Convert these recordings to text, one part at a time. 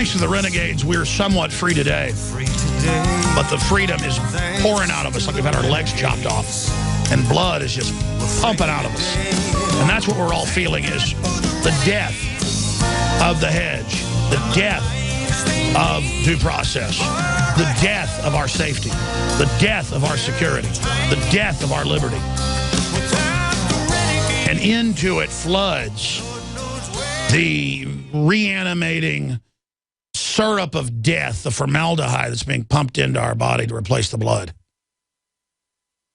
Thanks to the renegades, we're somewhat free today. But the freedom is pouring out of us like we've had our legs chopped off. And blood is just pumping out of us. And that's what we're all feeling is the death of the hedge, the death of due process, the death of our safety, the death of our security, the death of our liberty. And into it floods the reanimating syrup of death, the formaldehyde that's being pumped into our body to replace the blood.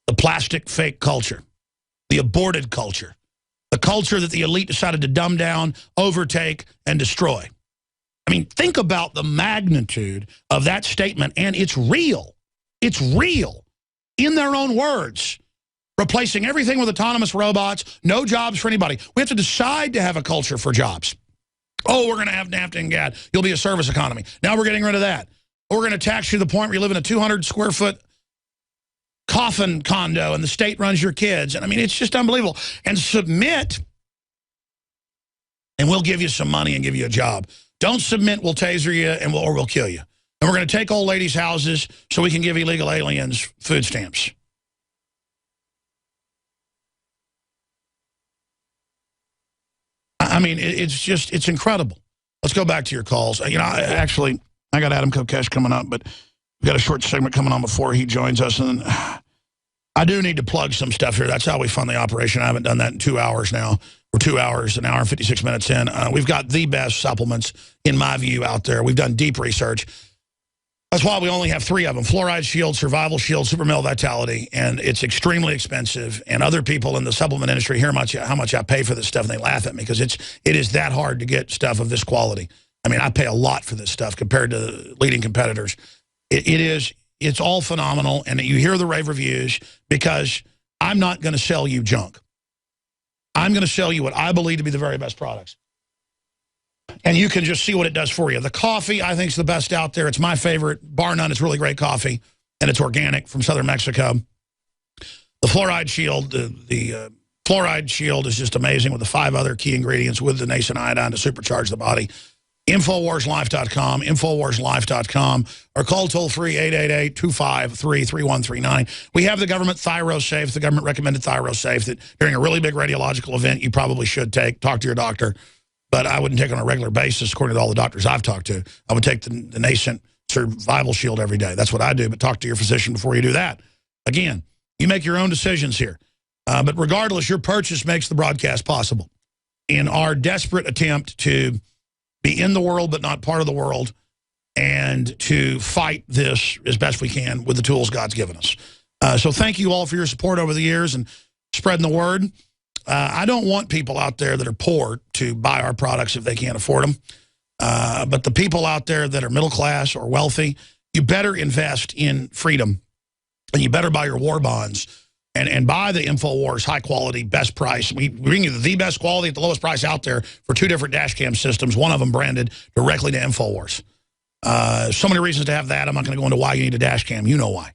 The plastic fake culture, the aborted culture, the culture that the elite decided to dumb down, overtake, and destroy. I mean, think about the magnitude of that statement, and it's real. It's real. In their own words. Replacing everything with autonomous robots, no jobs for anybody. We have to decide to have a culture for jobs. Oh, we're going to have NAFTA and GAD. You'll be a service economy. Now we're getting rid of that. We're going to tax you to the point where you live in a 200-square-foot coffin condo and the state runs your kids. And I mean, it's just unbelievable. And submit, and we'll give you some money and give you a job. Don't submit, we'll taser you or we'll kill you. And we're going to take old ladies' houses so we can give illegal aliens food stamps. I mean, it's incredible. Let's go back to your calls. You know, I got Adam Kokesh coming up, but we've got a short segment coming on before he joins us. And I do need to plug some stuff here. That's how we fund the operation. I haven't done that in 2 hours now. We're 2 hours, an hour and 56 minutes in. We've got the best supplements, in my view, out there. We've done deep research. That's why we only have 3 of them. Fluoride Shield, Survival Shield, Super Male Vitality, and it's extremely expensive. And other people in the supplement industry hear how much I pay for this stuff, and they laugh at me because it is that hard to get stuff of this quality. I mean, I pay a lot for this stuff compared to leading competitors. It's all phenomenal, and you hear the rave reviews because I'm not going to sell you junk. I'm going to sell you what I believe to be the very best products. And you can just see what it does for you. The coffee, I think, is the best out there. It's my favorite. Bar none, it's really great coffee. And it's organic from southern Mexico. The Fluoride Shield, the Fluoride Shield is just amazing with the 5 other key ingredients with the nascent iodine to supercharge the body. InfoWarsLife.com, InfoWarsLife.com, or call toll-free 888-253-3139. We have the government ThyroSafe, the government-recommended ThyroSafe that during a really big radiological event you probably should take. Talk to your doctor. But I wouldn't take it on a regular basis, according to all the doctors I've talked to. I would take the nascent Survival Shield every day. That's what I do, but talk to your physician before you do that. Again, you make your own decisions here. But regardless, your purchase makes the broadcast possible. In our desperate attempt to be in the world but not part of the world and to fight this as best we can with the tools God's given us. So thank you all for your support over the years and spreading the word. I don't want people out there that are poor to buy our products if they can't afford them. But the people out there that are middle class or wealthy, you better invest in freedom. And you better buy your war bonds and buy the InfoWars high quality, best price. We bring you the best quality at the lowest price out there for 2 different dash cam systems, one of them branded directly to InfoWars. So many reasons to have that. I'm not going to go into why you need a dash cam. You know why.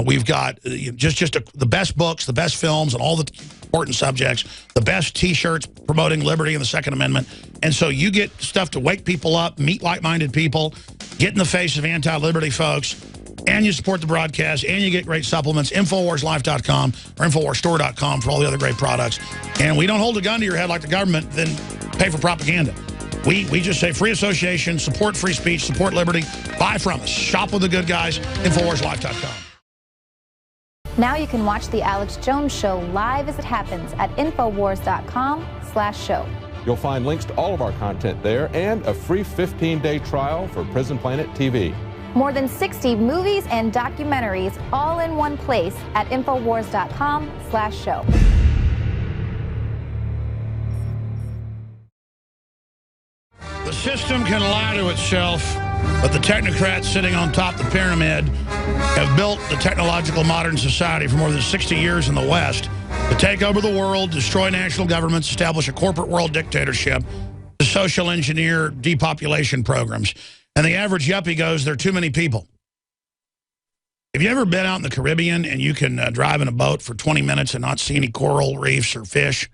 We've got the best books, the best films, and all the important subjects, the best T-shirts promoting liberty and the Second Amendment. And so you get stuff to wake people up, meet like-minded people, get in the face of anti-liberty folks, and you support the broadcast, and you get great supplements, InfoWarsLife.com or InfoWarsStore.com for all the other great products. And we don't hold a gun to your head like the government, then pay for propaganda. We just say free association, support free speech, support liberty, buy from us. Shop with the good guys, InfoWarsLife.com. Now you can watch The Alex Jones Show live as it happens at Infowars.com/show. You'll find links to all of our content there and a free 15-day trial for Prison Planet TV. More than 60 movies and documentaries all in one place at Infowars.com/show. The system can lie to itself, but the technocrats sitting on top of the pyramid have built the technological modern society for more than 60 years in the West to take over the world, destroy national governments, establish a corporate world dictatorship, to social engineer depopulation programs. And the average yuppie goes, there are too many people. Have you ever been out in the Caribbean and you can drive in a boat for 20 minutes and not see any coral reefs or fish?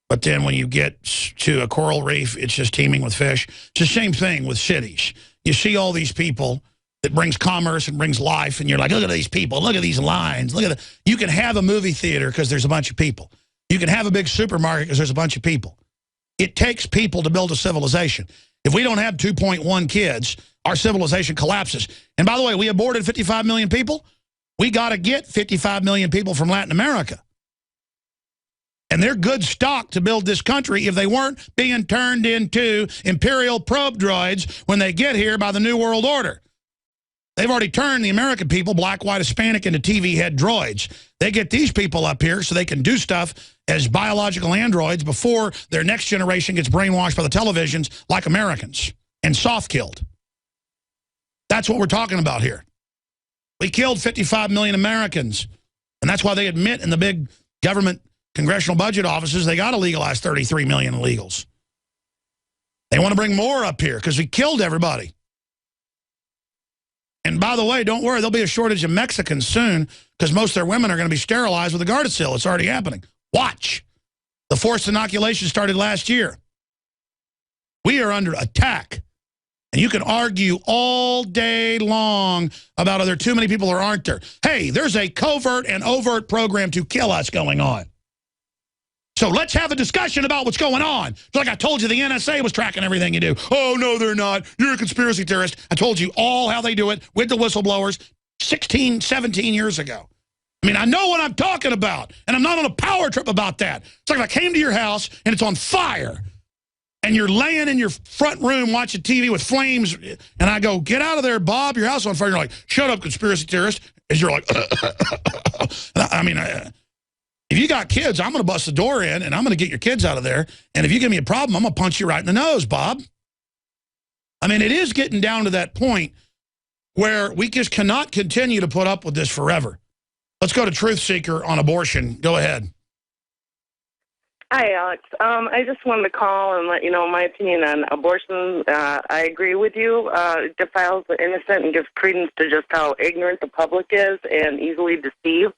But then when you get to a coral reef, it's just teeming with fish. It's the same thing with cities. You see all these people that brings commerce and brings life, and you're like, look at these people, look at these lines, look at the... You can have a movie theater because there's a bunch of people. You can have a big supermarket because there's a bunch of people. It takes people to build a civilization. If we don't have 2.1 kids, our civilization collapses. And by the way, we aborted 55 million people. We got to get 55 million people from Latin America. And they're good stock to build this country if they weren't being turned into imperial probe droids when they get here by the New World Order. They've already turned the American people, black, white, Hispanic, into TV head droids. They get these people up here so they can do stuff as biological androids before their next generation gets brainwashed by the televisions like Americans and soft-killed. That's what we're talking about here. We killed 55 million Americans, and that's why they admit in the big government congressional budget offices they got to legalize 33 million illegals. They want to bring more up here because we killed everybody. And by the way, don't worry, there'll be a shortage of Mexicans soon because most of their women are going to be sterilized with a Gardasil. It's already happening. Watch. The forced inoculation started last year. We are under attack. And you can argue all day long about are there too many people or aren't there. Hey, there's a covert and overt program to kill us going on. So let's have a discussion about what's going on. It's like I told you, the NSA was tracking everything you do. Oh, no, they're not. You're a conspiracy theorist. I told you all how they do it with the whistleblowers 16, 17 years ago. I mean, I know what I'm talking about, and I'm not on a power trip about that. It's like if I came to your house and it's on fire, and you're laying in your front room watching TV with flames, and I go, get out of there, Bob, your house is on fire. And you're like, shut up, conspiracy theorist. As you're like, I mean, if you got kids, I'm going to bust the door in, and I'm going to get your kids out of there. And if you give me a problem, I'm going to punch you right in the nose, Bob. I mean, it is getting down to that point where we just cannot continue to put up with this forever. Let's go to Truth Seeker on abortion. Go ahead. Hi, Alex. I just wanted to call and let you know my opinion on abortion. I agree with you. It defiles the innocent and gives credence to just how ignorant the public is and easily deceived.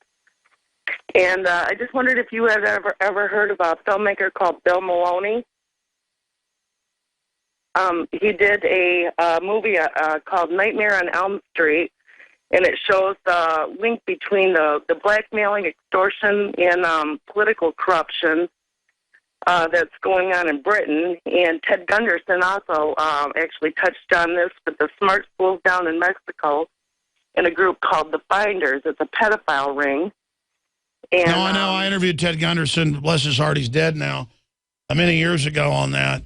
And I just wondered if you had ever heard of a filmmaker called Bill Maloney. He did a movie called Nightmare on Elm Street, and it shows the link between the blackmailing, extortion, and political corruption that's going on in Britain. And Ted Gunderson also actually touched on this with the smart schools down in Mexico in a group called The Finders. It's a pedophile ring. And, no, I know. I interviewed Ted Gunderson, bless his heart, he's dead now, many years ago on that.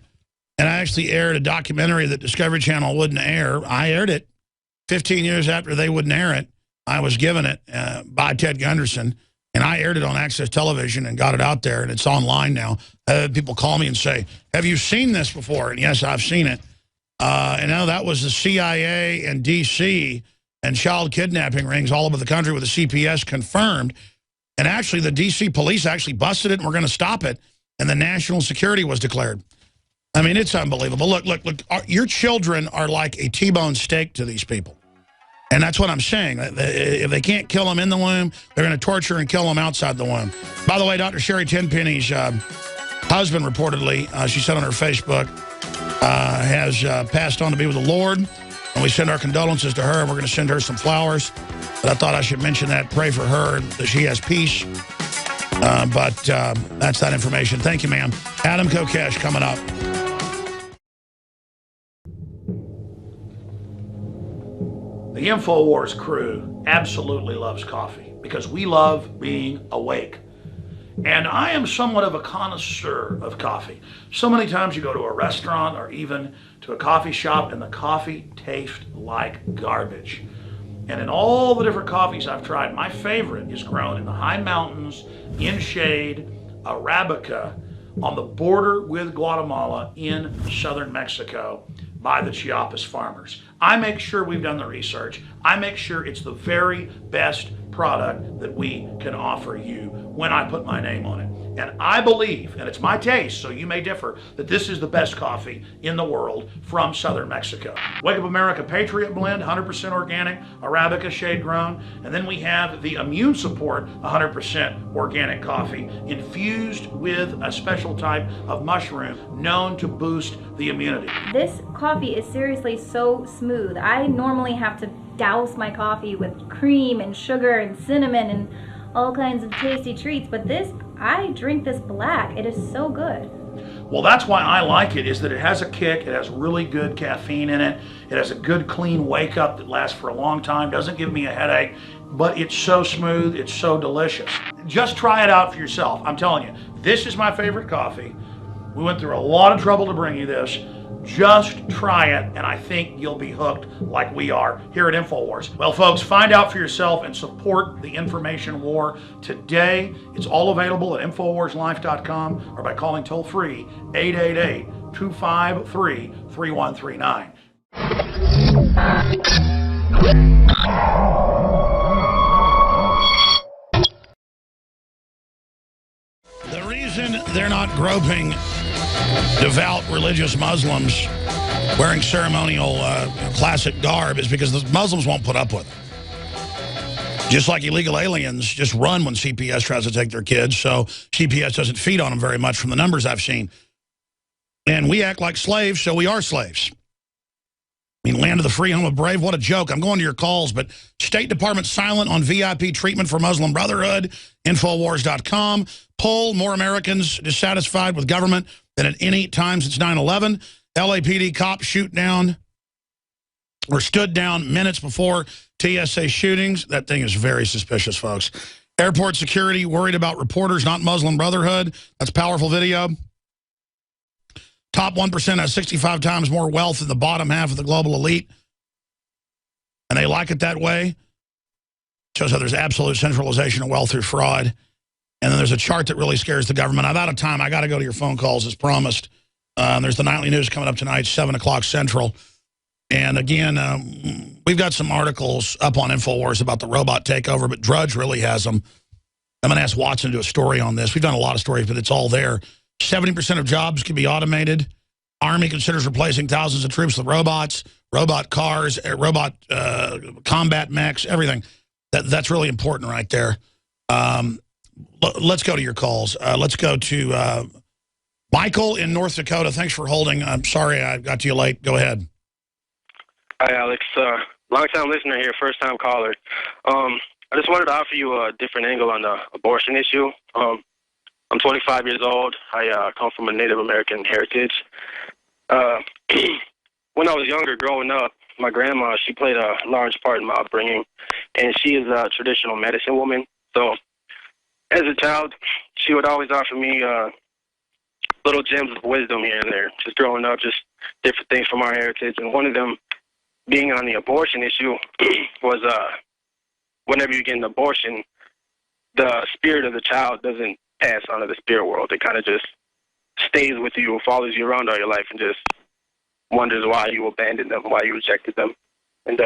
And I actually aired a documentary that Discovery Channel wouldn't air. I aired it 15 years after they wouldn't air it. I was given it by Ted Gunderson, and I aired it on Access Television and got it out there, and it's online now. People call me and say, have you seen this before? And yes, I've seen it. And now that was the CIA and D.C. and child kidnapping rings all over the country with the CPS confirmed. And actually, the D.C. police actually busted it, and we're going to stop it. And the national security was declared. I mean, it's unbelievable. Look, your children are like a T-bone steak to these people. And that's what I'm saying. If they can't kill them in the womb, they're going to torture and kill them outside the womb. By the way, Dr. Sherry Tenpenny's husband, reportedly, she said on her Facebook, has passed on to be with the Lord. And we send our condolences to her, and we're going to send her some flowers. But I thought I should mention that, pray for her, that she has peace. But that's that information. Thank you, ma'am. Adam Kokesh coming up. The InfoWars crew absolutely loves coffee because we love being awake. And I am somewhat of a connoisseur of coffee. So many times you go to a restaurant or even to a coffee shop and the coffee tastes like garbage. And in all the different coffees I've tried, my favorite is grown in the high mountains, in shade, Arabica, on the border with Guatemala in southern Mexico by the Chiapas farmers. I make sure we've done the research. I make sure it's the very best product that we can offer you when I put my name on it. And I believe, and it's my taste, so you may differ, that this is the best coffee in the world from southern Mexico. Wake Up America Patriot Blend, 100% organic, Arabica shade grown. And then we have the Immune Support, 100% organic coffee, infused with a special type of mushroom known to boost the immunity. This coffee is seriously so smooth. I normally have to douse my coffee with cream and sugar and cinnamon and all kinds of tasty treats, but this, I drink this black. It is so good. Well, that's why I like it, is that it has a kick, it has really good caffeine in it, it has a good clean wake up that lasts for a long time, doesn't give me a headache, but it's so smooth, it's so delicious. Just try it out for yourself. I'm telling you, this is my favorite coffee. We went through a lot of trouble to bring you this. Just try it, and I think you'll be hooked like we are here at InfoWars. Well, folks, find out for yourself and support the information war today. It's all available at InfoWarsLife.com or by calling toll-free 888-253-3139. The reason they're not groping devout religious Muslims wearing ceremonial classic garb is because the Muslims won't put up with it. Just like illegal aliens just run when CPS tries to take their kids, so CPS doesn't feed on them very much from the numbers I've seen. And we act like slaves, so we are slaves. I mean, land of the free, home of brave, what a joke. I'm going to your calls, but State Department silent on VIP treatment for Muslim Brotherhood, Infowars.com. Poll, more Americans dissatisfied with government than at any time since 9/11. LAPD cops shoot down or stood down minutes before TSA shootings. That thing is very suspicious, folks. Airport security worried about reporters, not Muslim Brotherhood. That's powerful video. Top 1% has 65 times more wealth than the bottom half of the global elite. And they like it that way. Shows how there's absolute centralization of wealth through fraud. And then there's a chart that really scares the government. I'm out of time. I got to go to your phone calls as promised. There's the nightly news coming up tonight, 7 o'clock Central. And again, we've got some articles up on InfoWars about the robot takeover, but Drudge really has them. I'm going to ask Watson to do a story on this. We've done a lot of stories, but it's all there. 70% of jobs can be automated. Army considers replacing thousands of troops with robots, robot cars, robot combat mechs, everything. That's really important right there. Let's go to your calls. Let's go to Michael in North Dakota. Thanks for holding. I'm sorry I got to you late. Go ahead. Hi, Alex. Long-time listener here, first-time caller. I just wanted to offer you a different angle on the abortion issue. I'm 25 years old. I come from a Native American heritage. When I was younger, growing up, my grandma, she played a large part in my upbringing, and she is a traditional medicine woman. So as a child, she would always offer me little gems of wisdom here and there, just growing up, just different things from our heritage. And one of them being on the abortion issue was whenever you get an abortion, the spirit of the child doesn't pass onto the spirit world. It kind of just stays with you, follows you around all your life, and just wonders why you abandoned them, why you rejected them. And,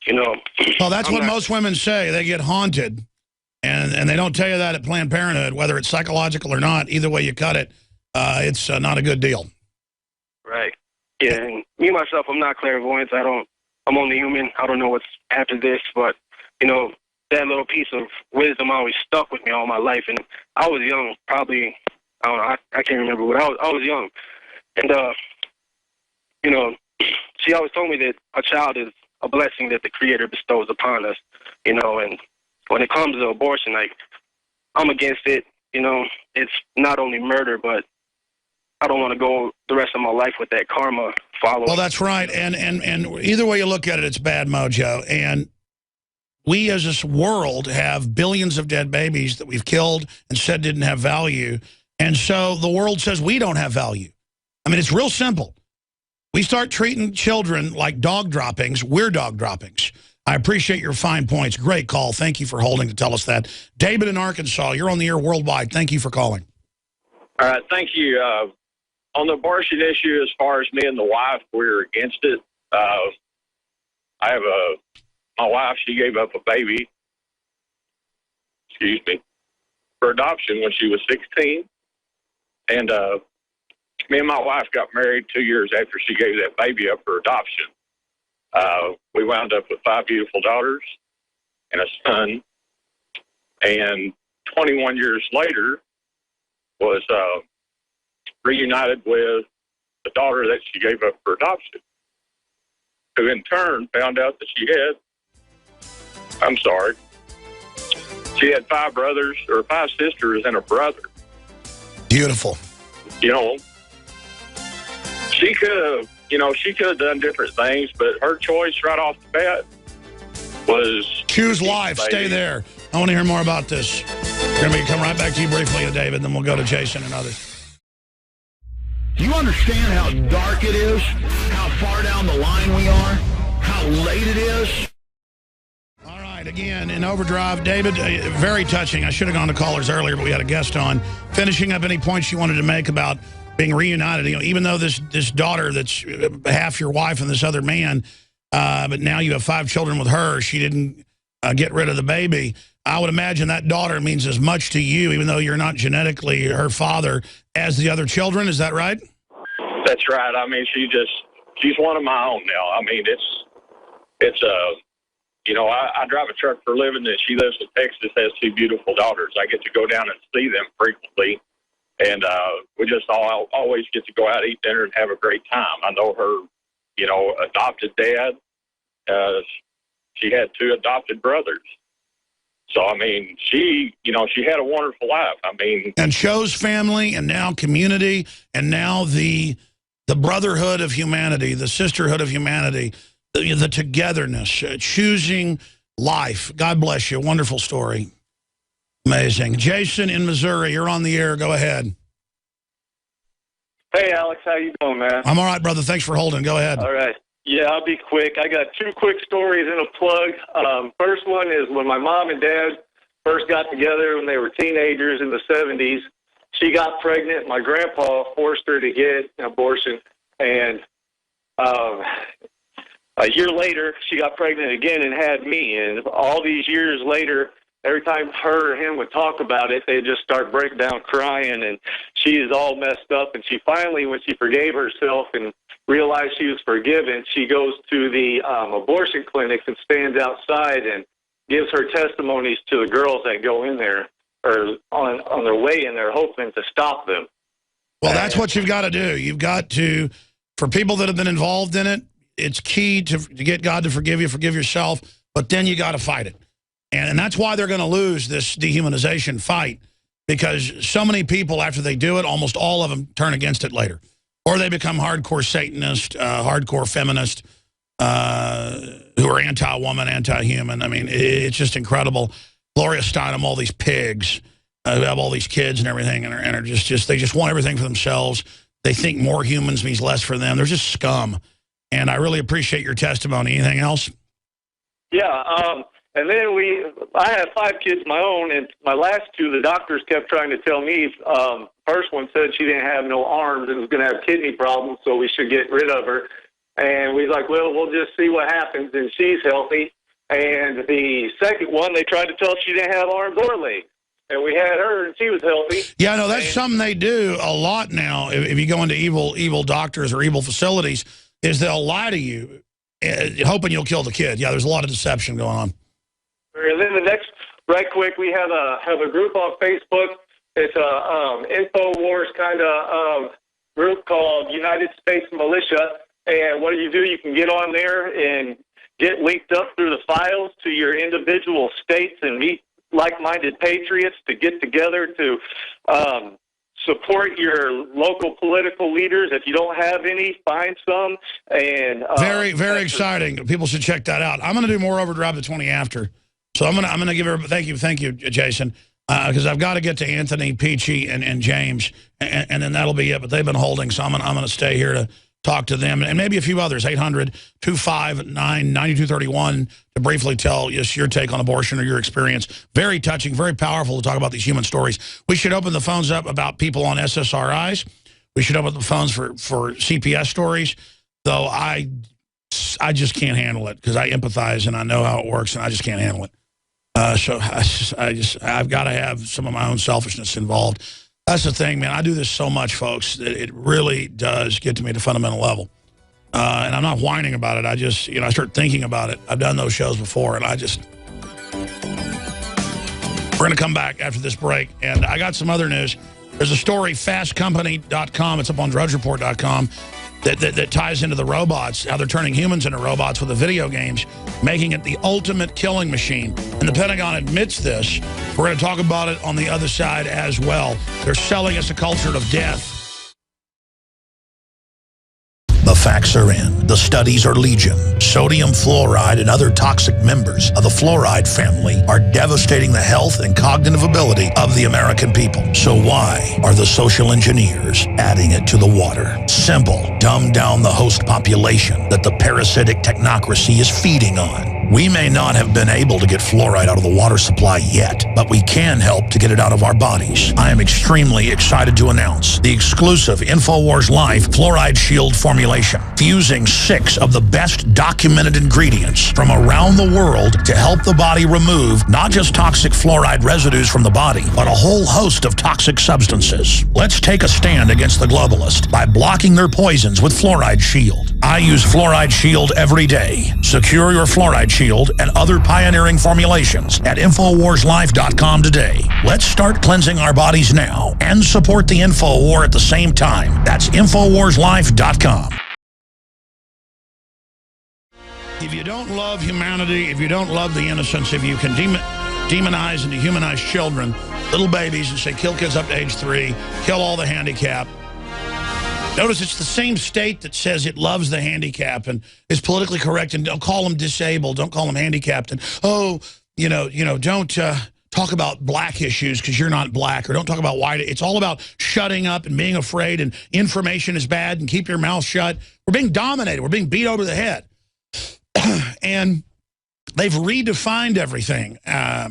you know. Well, that's what most women say. They get haunted. And they don't tell you that at Planned Parenthood, whether it's psychological or not. Either way you cut it, it's not a good deal. Right. Yeah, and me, myself, I'm not clairvoyant. I'm only human. I don't know what's after this, but, you know, that little piece of wisdom always stuck with me all my life. And I was young, probably, I don't know, I can't remember, but I was young. And, you know, she always told me that a child is a blessing that the Creator bestows upon us, you know, and when it comes to abortion, like, I'm against it. You know, it's not only murder, but I don't want to go the rest of my life with that karma following. Well, that's right. And either way you look at it, it's bad mojo. And we as this world have billions of dead babies that we've killed and said didn't have value. And so the world says we don't have value. I mean, it's real simple. We start treating children like dog droppings, we're dog droppings. I appreciate your fine points. Great call. Thank you for holding to tell us that. David in Arkansas, you're on the air worldwide. Thank you for calling. All right, thank you. On the abortion issue, as far as me and the wife, we're against it. I have my wife, she gave up a baby. Excuse me. for adoption when she was 16. And me and my wife got married 2 years after she gave that baby up for adoption. We wound up with 5 beautiful daughters and a son. And 21 years later was reunited with the daughter that she gave up for adoption, who in turn found out that she had 5 brothers or 5 sisters and a brother. Beautiful. You know, she could have done different things, but her choice right off the bat was choose life. Stay there. I want to hear more about this. We're going to come right back to you briefly, David, then we'll go to Jason and others. Do you understand how dark it is? How far down the line we are? How late it is? All right, again, in Overdrive, David, very touching. I should have gone to callers earlier, but we had a guest on. Finishing up any points you wanted to make about being reunited. You know, even though this daughter that's half your wife and this other man, but now you have 5 children with her, she didn't get rid of the baby. I would imagine that daughter means as much to you, even though you're not genetically her father, as the other children. Is that right? That's right. I mean, she's one of my own now. I mean, I drive a truck for a living, and she lives in Texas, has 2 beautiful daughters. I get to go down and see them frequently, and we just always get to go out, eat dinner, and have a great time. I know her, adopted dad. She had 2 adopted brothers. So, I mean, she had a wonderful life. I mean, and chose family, and now community, and now the brotherhood of humanity, the sisterhood of humanity, the togetherness, choosing life. God bless you. Wonderful story. Amazing. Jason in Missouri, you're on the air. Go ahead. Hey, Alex, how you doing, man? I'm all right, brother. Thanks for holding. Go ahead. All right. Yeah, I'll be quick. I got 2 quick stories and a plug. First one is when my mom and dad first got together when they were teenagers in the 70s. She got pregnant. My grandpa forced her to get an abortion. And a year later, she got pregnant again and had me. And all these years later, every time her or him would talk about it, they'd just start breaking down crying. And she is all messed up. And she finally, when she forgave herself and realized she was forgiven, she goes to the abortion clinics and stands outside and gives her testimonies to the girls that go in there or on their way in there, hoping to stop them. Well, that's what you've got to do. You've got to, for people that have been involved in it, it's key to get God to forgive you, forgive yourself, but then you got to fight it. And that's why they're going to lose this dehumanization fight, because so many people, after they do it, almost all of them turn against it later. Or they become hardcore Satanist, hardcore feminist, who are anti-woman, anti-human. I mean, it's just incredible. Gloria Steinem, all these pigs who have all these kids and everything, and are just they just want everything for themselves. They think more humans means less for them. They're just scum. And I really appreciate your testimony. Anything else? Yeah, and then I have 5 kids of my own, and my last 2, the doctors kept trying to tell me, first one said she didn't have no arms and was going to have kidney problems, so we should get rid of her. And we was like, well, we'll just see what happens, and she's healthy. And the second one, they tried to tell us she didn't have arms or legs. And we had her, and she was healthy. Yeah, no, that's something they do a lot now. If you go into evil doctors or evil facilities, is they'll lie to you, hoping you'll kill the kid. Yeah, there's a lot of deception going on. And then the next, right quick, we have a group on Facebook. It's a InfoWars kind of group called United States Militia. And what do? You can get on there and get linked up through the files to your individual states and meet like-minded patriots to get together to support your local political leaders. If you don't have any, find some. And very, very exciting. People should check that out. I'm going to do more Overdrive the 20 after. So I'm gonna give her thank you, Jason, because I've got to get to Anthony, Peachy, and James, and then that'll be it. But they've been holding, so I'm gonna stay here to talk to them and maybe a few others. 800-259-9231 to briefly tell us your take on abortion or your experience. Very touching, very powerful to talk about these human stories. We should open the phones up about people on SSRIs. We should open the phones for CPS stories, though I just can't handle it because I empathize and I know how it works, and I just can't handle it. So I've got to have some of my own selfishness involved. That's the thing, man. I do this so much, folks, that it really does get to me at a fundamental level. And I'm not whining about it. I just, I start thinking about it. I've done those shows before, and we're going to come back after this break. And I got some other news. There's a story, fastcompany.com. It's up on drudgereport.com. That ties into the robots, how they're turning humans into robots with the video games, making it the ultimate killing machine. And the Pentagon admits this. We're going to talk about it on the other side as well. They're selling us a culture of death. The facts are in. The studies are legion. Sodium fluoride and other toxic members of the fluoride family are devastating the health and cognitive ability of the American people. So why are the social engineers adding it to the water? Simple. Dumb down the host population that the parasitic technocracy is feeding on. We may not have been able to get fluoride out of the water supply yet, but we can help to get it out of our bodies. I am extremely excited to announce the exclusive InfoWars Life Fluoride Shield formulation, fusing 6 of the best documented ingredients from around the world to help the body remove not just toxic fluoride residues from the body, but a whole host of toxic substances. Let's take a stand against the globalists by blocking their poisons with Fluoride Shield. I use Fluoride Shield every day. Secure your Fluoride Shield and other pioneering formulations at InfoWarsLife.com today. Let's start cleansing our bodies now and support the InfoWar at the same time. That's InfoWarsLife.com. If you don't love humanity, if you don't love the innocence, if you can demonize and dehumanize children, little babies, and say kill kids up to age 3, kill all the handicapped. Notice it's the same state that says it loves the handicapped and is politically correct, and don't call them disabled, don't call them handicapped, and don't talk about black issues because you're not black, or don't talk about white. It's all about shutting up and being afraid, and information is bad, and keep your mouth shut. We're being dominated. We're being beat over the head. And they've redefined everything. I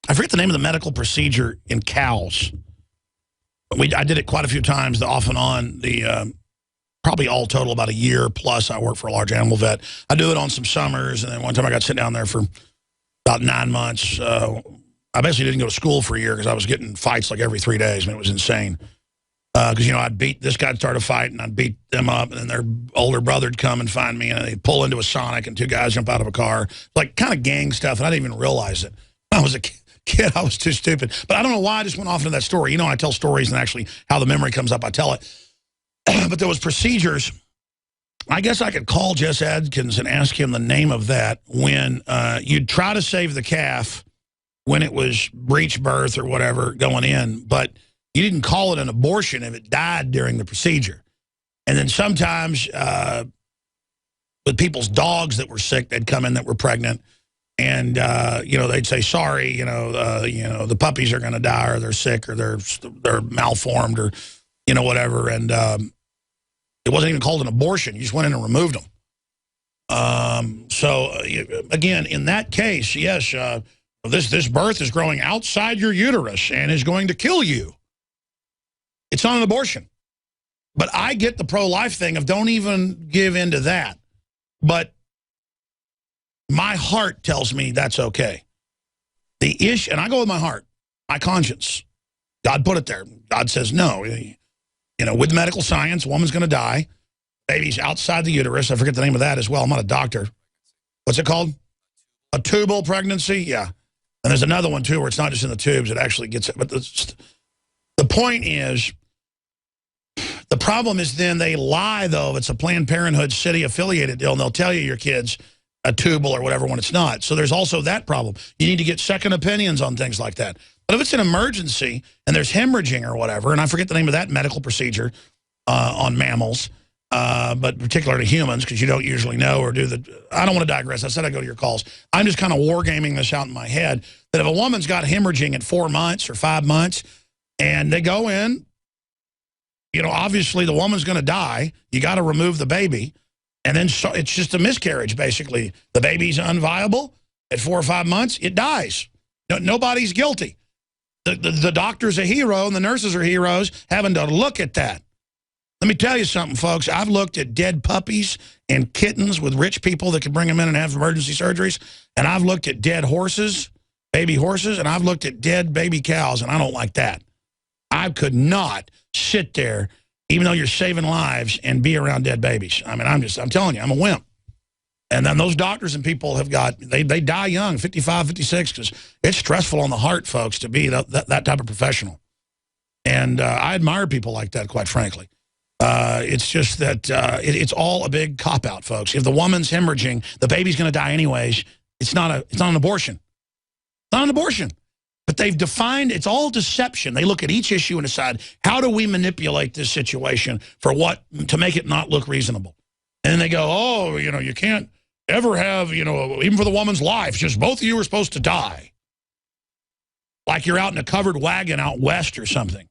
forget the name of the medical procedure in cows. I did it quite a few times, off and on. Probably all total about a year plus. I work for a large animal vet. I do it on some summers, and then one time I got sent down there for about 9 months. I basically didn't go to school for a year because I was getting fights like every 3 days. I mean, it was insane. Because, I'd beat this guy, start a fight, and I'd beat them up, and then their older brother'd come and find me, and they'd pull into a Sonic, and 2 guys jump out of a car. Like, kind of gang stuff, and I didn't even realize it. When I was a kid, I was too stupid. But I don't know why I just went off into that story. I tell stories, and actually how the memory comes up, I tell it. But there was procedures. I guess I could call Jess Adkins and ask him the name of that when you'd try to save the calf when it was breech birth or whatever going in, but you didn't call it an abortion if it died during the procedure. And then sometimes with people's dogs that were sick, they'd come in that were pregnant, and they'd say, sorry, the puppies are going to die, or they're sick, or they're malformed, or whatever. And it wasn't even called an abortion. You just went in and removed them. So again, in that case, yes, this birth is growing outside your uterus and is going to kill you. It's not an abortion. But I get the pro-life thing of don't even give in to that. But my heart tells me that's okay. The issue, and I go with my heart, my conscience. God put it there. God says no. With medical science, a woman's going to die. Baby's outside the uterus. I forget the name of that as well. I'm not a doctor. What's it called? A tubal pregnancy? Yeah. And there's another one, too, where it's not just in the tubes. It actually gets it. But the point is, the problem is then they lie, though. If it's a Planned Parenthood city-affiliated deal, and they'll tell you your kid's a tubal or whatever when it's not. So there's also that problem. You need to get second opinions on things like that. But if it's an emergency and there's hemorrhaging or whatever, and I forget the name of that medical procedure on mammals, but particularly humans, because you don't usually know or do the... I don't want to digress. I said I'd go to your calls. I'm just kind of wargaming this out in my head, that if a woman's got hemorrhaging at 4 months or 5 months, and they go in, obviously the woman's going to die. You got to remove the baby. And then it's just a miscarriage, basically. The baby's unviable. At 4 or 5 months, it dies. Nobody's guilty. The doctor's a hero, and the nurses are heroes having to look at that. Let me tell you something, folks. I've looked at dead puppies and kittens with rich people that could bring them in and have emergency surgeries. And I've looked at dead horses, baby horses, and I've looked at dead baby cows, and I don't like that. I could not sit there, even though you're saving lives, and be around dead babies. I mean, I'm telling you, I'm a wimp. And then those doctors and people have got, they die young, 55, 56, because it's stressful on the heart, folks, to be that type of professional. And I admire people like that, quite frankly. It's just that it's all a big cop-out, folks. If the woman's hemorrhaging, the baby's going to die anyways. It's not an abortion. It's not an abortion. But they've defined, it's all deception. They look at each issue and decide, how do we manipulate this situation to make it not look reasonable? And then they go, oh, you can't ever have, even for the woman's life, just both of you are supposed to die. Like you're out in a covered wagon out west or something.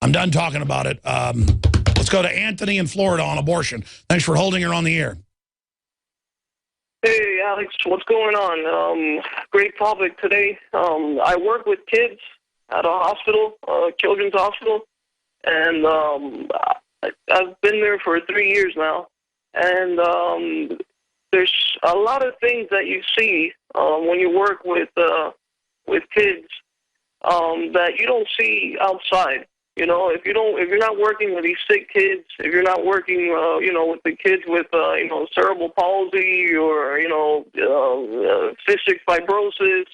I'm done talking about it. Let's go to Anthony in Florida on abortion. Thanks for holding her on the air. Hey, Alex, what's going on? Great topic today. I work with kids at a hospital, children's hospital, and I've been there for 3 years now. And there's a lot of things that you see when you work with kids that you don't see outside. If you're not working with these sick kids, if you're not working, with the kids with, cerebral palsy or, cystic fibrosis,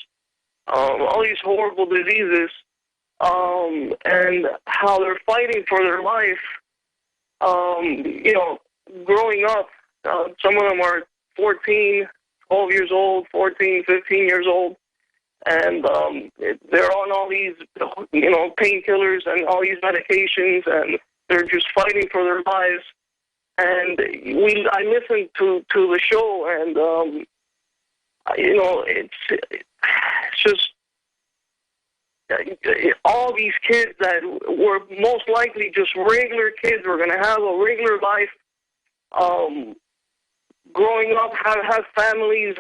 all these horrible diseases, and how they're fighting for their life, growing up, some of them are 14, 12 years old, 14, 15 years old. And they're on all these, painkillers and all these medications, and they're just fighting for their lives. And I listened to the show, and it's just all these kids that were most likely just regular kids were going to have a regular life, growing up, have families,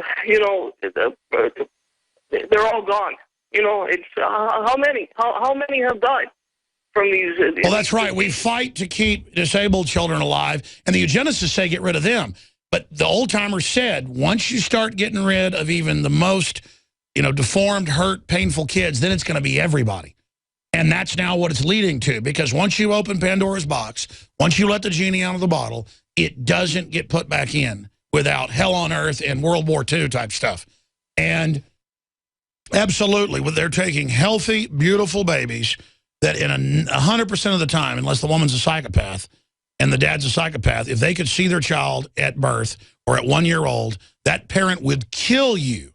they're all gone. It's how many have died from these? Well, that's right. We fight to keep disabled children alive, and the eugenicists say get rid of them. But the old-timers said once you start getting rid of even the most, deformed, hurt, painful kids, then it's going to be everybody. And that's now what it's leading to, because once you open Pandora's box, once you let the genie out of the bottle, it doesn't get put back in without hell on earth and World War II type stuff. And absolutely, they're taking healthy, beautiful babies that in 100% of the time, unless the woman's a psychopath and the dad's a psychopath, if they could see their child at birth or at 1 year old, that parent would kill you.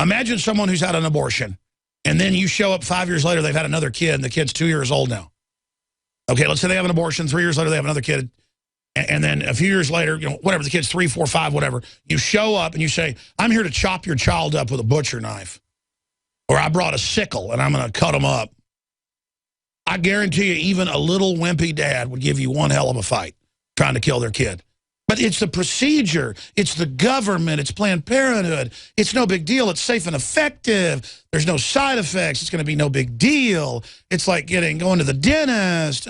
Imagine someone who's had an abortion, and then you show up 5 years later, they've had another kid, and the kid's 2 years old now. Okay, let's say they have an abortion, 3 years later they have another kid, and then a few years later, whatever, the kid's 3, 4, 5, whatever, you show up and you say, I'm here to chop your child up with a butcher knife. Or I brought a sickle, and I'm going to cut them up. I guarantee you even a little wimpy dad would give you one hell of a fight trying to kill their kid. But it's the procedure. It's the government. It's Planned Parenthood. It's no big deal. It's safe and effective. There's no side effects. It's going to be no big deal. It's like going to the dentist.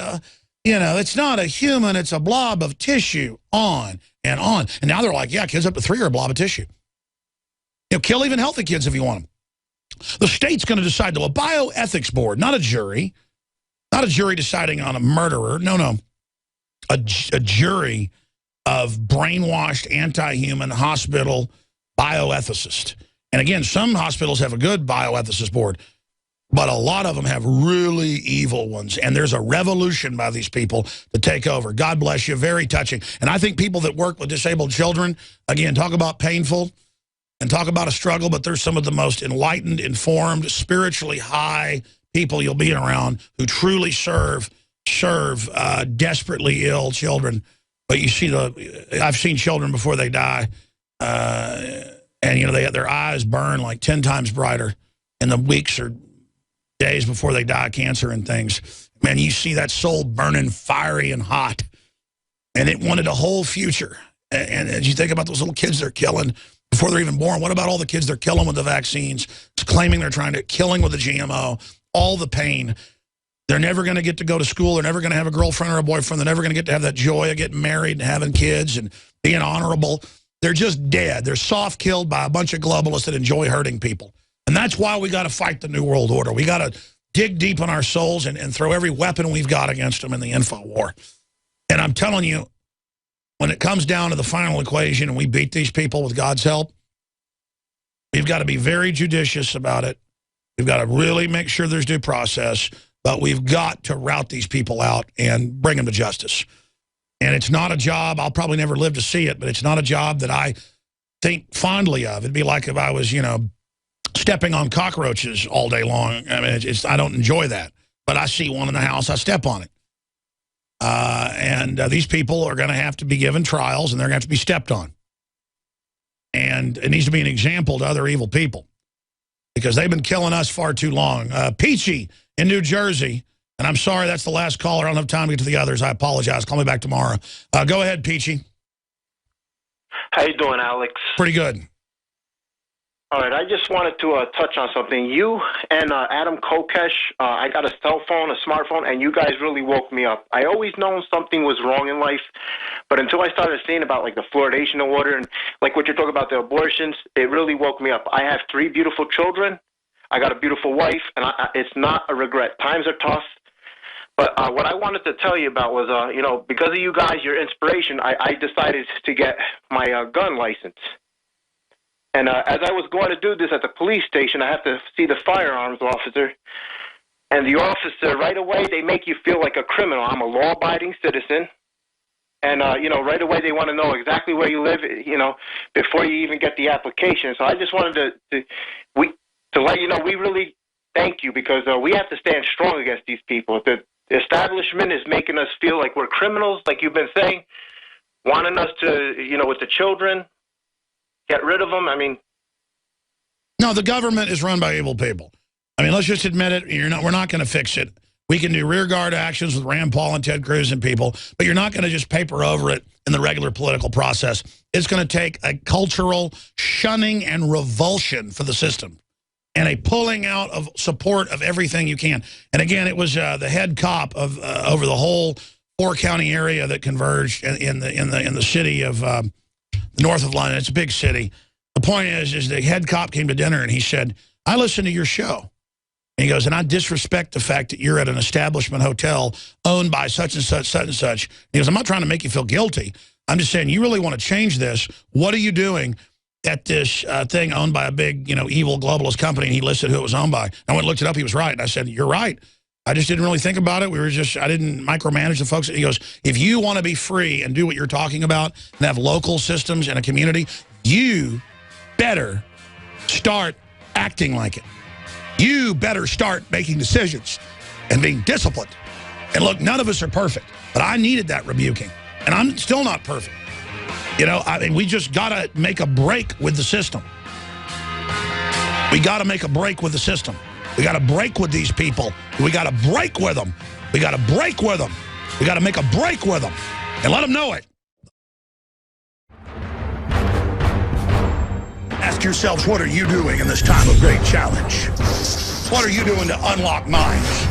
It's not a human. It's a blob of tissue, on and on. And now they're like, yeah, kids up to 3 are a blob of tissue. Kill even healthy kids if you want them. The state's going to decide, though, a bioethics board, not a jury deciding on a murderer. No. A jury of brainwashed, anti-human hospital bioethicists. And again, some hospitals have a good bioethicist board, but a lot of them have really evil ones. And there's a revolution by these people to take over. God bless you. Very touching. And I think people that work with disabled children, again, talk about painful and talk about a struggle, but they're some of the most enlightened, informed, spiritually high people you'll be around who truly serve desperately ill children. But you see, I've seen children before they die, and their eyes burn like 10 times brighter in the weeks or days before they die, cancer and things. Man, you see that soul burning fiery and hot, and it wanted a whole future. And as you think about those little kids they're killing before they're even born, what about all the kids they're killing with the vaccines, claiming they're killing with the GMO, all the pain. They're never going to get to go to school. They're never going to have a girlfriend or a boyfriend. They're never going to get to have that joy of getting married and having kids and being honorable. They're just dead. They're soft-killed by a bunch of globalists that enjoy hurting people. And that's why we got to fight the New World Order. We got to dig deep in our souls and throw every weapon we've got against them in the info war. And I'm telling you, when it comes down to the final equation and we beat these people with God's help, we've got to be very judicious about it. We've got to really make sure there's due process, but we've got to rout these people out and bring them to justice. And it's not a job, I'll probably never live to see it, but it's not a job that I think fondly of. It'd be like if I was, you know, stepping on cockroaches all day long. I mean, I don't enjoy that. But I see one in the house, I step on it. These people are going to have to be given trials, and they're going to have to be stepped on. And it needs to be an example to other evil people, because they've been killing us far too long. Peachy in New Jersey, and I'm sorry that's the last caller. I don't have time to get to the others. I apologize. Call me back tomorrow. Go ahead, Peachy. How you doing, Alex? Pretty good. All right, I just wanted to touch on something. You and Adam Kokesh, I got a cell phone, a smartphone, and you guys really woke me up. I always known something was wrong in life, but until I started seeing about like the fluoridation of water and like what you're talking about, the abortions, it really woke me up. I have 3 beautiful children. I got a beautiful wife, and it's not a regret. Times are tough. But what I wanted to tell you about was, you know, because of you guys, your inspiration, I decided to get my gun license. And as I was going to do this at the police station, I have to see the firearms officer. And the officer, right away, they make you feel like a criminal. I'm a law-abiding citizen. And, you know, right away they want to know exactly where you live, you know, before you even get the application. So I just wanted to let you know we really thank you, because we have to stand strong against these people. The establishment is making us feel like we're criminals, like you've been saying, wanting us to, you know, with the children, get rid of them. I mean, no, the government is run by evil people. I mean, let's just admit it. We're not going to fix it. We can do rearguard actions with Rand Paul and Ted Cruz and people, but you're not going to just paper over it in the regular political process. It's going to take a cultural shunning and revulsion for the system, and a pulling out of support of everything you can. And again, it was the head cop of over the whole 4-county area that converged in the city of north of London. It's a big city. The point is the head cop came to dinner and he said, "I listen to your show." And he goes, "And I disrespect the fact that you're at an establishment hotel owned by such and such, such and such." He goes, "I'm not trying to make you feel guilty. I'm just saying, you really want to change this. What are you doing at this thing owned by a big, you know, evil globalist company?" And he listed who it was owned by. I went and looked it up. He was right. And I said, "You're right. I just didn't really think about it. I didn't micromanage the folks." He goes, "If you want to be free and do what you're talking about and have local systems and a community, you better start acting like it. You better start making decisions and being disciplined." And look, none of us are perfect, but I needed that rebuking. And I'm still not perfect. You know, I mean, we just got to make a break with the system. We got to make a break with the system. We got to break with these people. We got to break with them. We got to break with them. We got to make a break with them and let them know it. Ask yourselves, what are you doing in this time of great challenge? What are you doing to unlock minds?